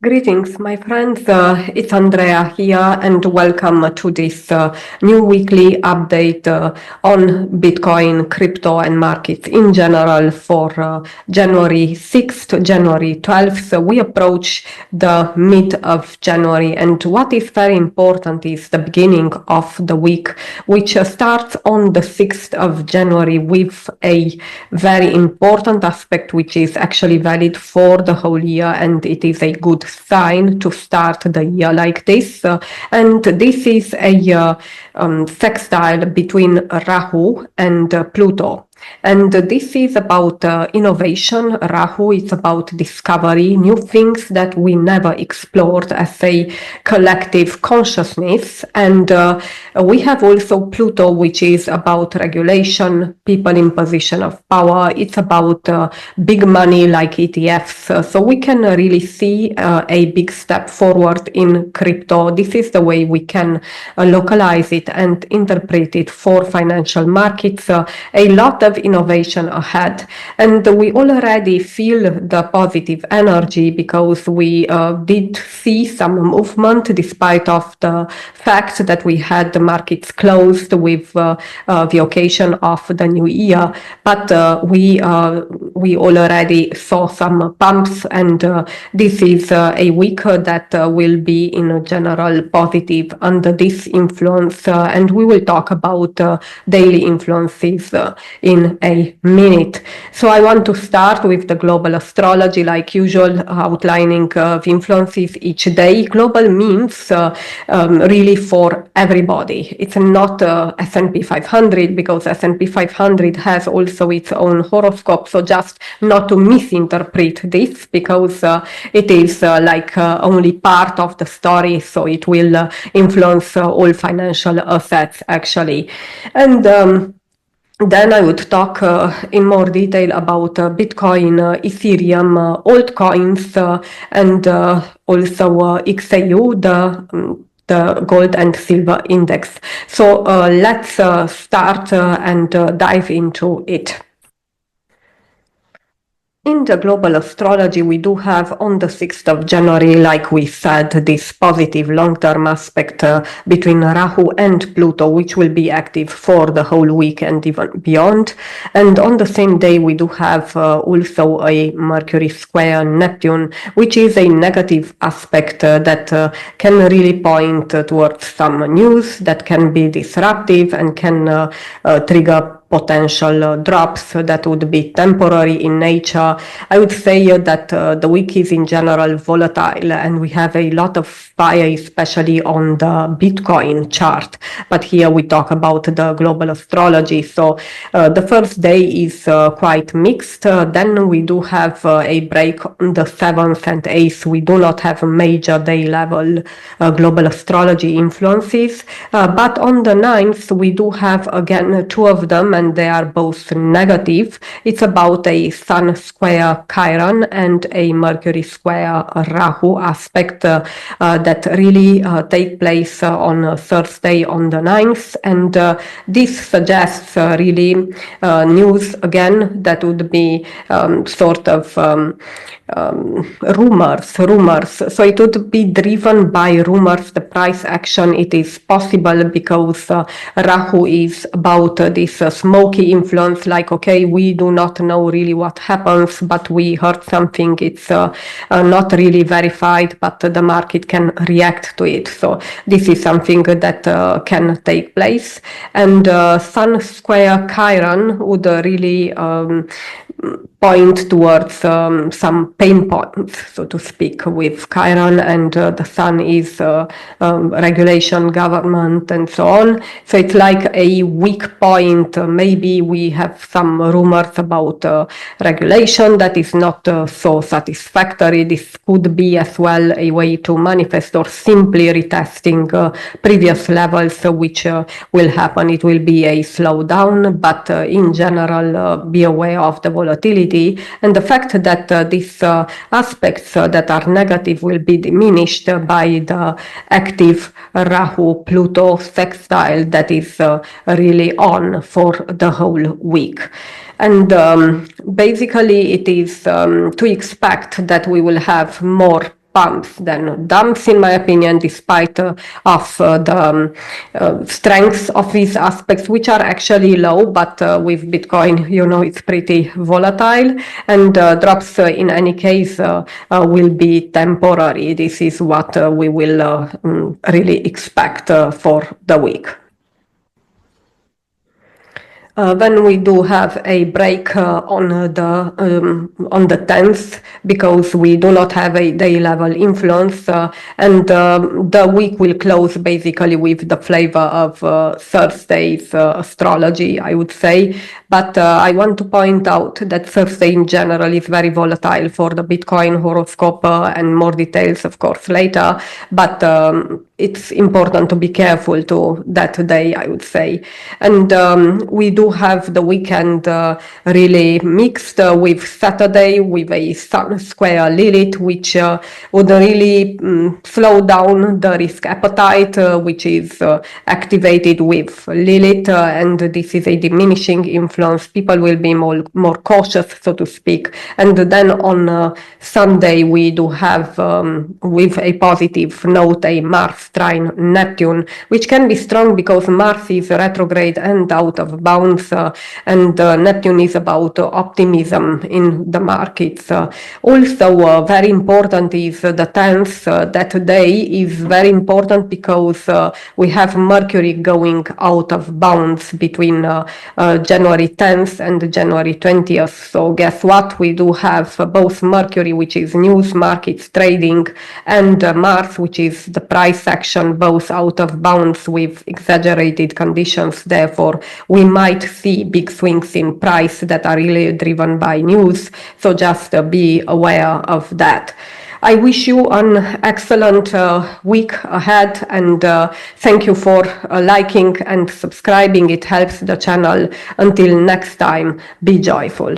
Greetings, my friends. It's Andrea here, and welcome to this new weekly update on Bitcoin, crypto, and markets in general for January 6th, January 12th. So we approach the mid of January, and what is very important is the beginning of the week, which starts on the 6th of January with a very important aspect, which is actually valid for the whole year, and it is a good sign to start the year like this. And this is a sextile between Rahu and Pluto. And this is about innovation. Rahu is about discovery, new things that we never explored as a collective consciousness. And we have also Pluto, which is about regulation, people in position of power. It's about big money like ETFs. So we can really see a big step forward in crypto. This is the way we can localize it and interpret it for financial markets. A lot of innovation ahead, and we already feel the positive energy because we did see some movement despite of the fact that we had the markets closed with the occasion of the new year, but we already saw some pumps, and this is a week that will be in general positive under this influence, and we will talk about daily influences in a minute. So I want to start with the global astrology, like usual, outlining the influences each day. Global means really for everybody. It's not S&P 500, because S&P 500 has also its own horoscope. So just not to misinterpret this, because it is like only part of the story. So it will influence all financial assets actually. And then I would talk in more detail about Bitcoin, Ethereum, altcoins, and also XAU, the gold and silver index. So let's start and dive into it. In the global astrology, we do have on the 6th of January, like we said, this positive long-term aspect between Rahu and Pluto, which will be active for the whole week and even beyond. And on the same day, we do have also a Mercury square Neptune, which is a negative aspect that can really point towards some news that can be disruptive and can trigger potential drops that would be temporary in nature. I would say that the week is in general volatile, and we have a lot of fire, especially on the Bitcoin chart. But here we talk about the global astrology. So the first day is quite mixed. Then we do have a break on the 7th and 8th. We do not have major day level global astrology influences. But on the 9th, we do have again two of them, and they are both negative. It's about a Sun square Chiron and a Mercury square Rahu aspect that really take place on Thursday on the 9th. And this suggests really news again that would be sort of rumors. So it would be driven by rumors. The price action, it is possible because Rahu is about this smoky influence, like, okay, we do not know really what happens, but we heard something. It's not really verified, but the market can react to it. So this is something that can take place. And Sun square Chiron would really point towards some pain points, so to speak, with Chiron, and the Sun is regulation, government, and so on. So it's like a weak point. Maybe we have some rumors about regulation that is not so satisfactory. This could be as well a way to manifest or simply retesting previous levels, which will happen. It will be a slowdown, but in general, be aware of the volatility and the fact that these aspects that are negative will be diminished by the active Rahu-Pluto sextile that is really on for the whole week. And basically it is to expect that we will have more pumps than dumps, in my opinion, despite of the strengths of these aspects, which are actually low, but with Bitcoin, it's pretty volatile, and drops in any case will be temporary. This is what we will really expect for the week. Then we do have a break on the 10th, because we do not have a day level influence, and the week will close basically with the flavor of Thursday's astrology, I would say. But I want to point out that Thursday in general is very volatile for the Bitcoin horoscope, and more details, of course, later. But it's important to be careful to that day, I would say. And we do have the weekend really mixed with Saturday with a Sun square Lilith, which would really slow down the risk appetite, which is activated with Lilith, and this is a diminishing influence. People will be more cautious, so to speak. And then on Sunday, we do have, with a positive note, a Mars trine Neptune, which can be strong because Mars is retrograde and out of bounds, and Neptune is about optimism in the markets. Also, very important is the 10th. That day is very important because we have Mercury going out of bounds between January 10th and January 20th. So guess what? We do have both Mercury, which is news, markets, trading, and Mars, which is the price action, both out of bounds with exaggerated conditions. Therefore, we might see big swings in price that are really driven by news. So just be aware of that. I wish you an excellent week ahead, and thank you for liking and subscribing. It helps the channel. Until next time, be joyful.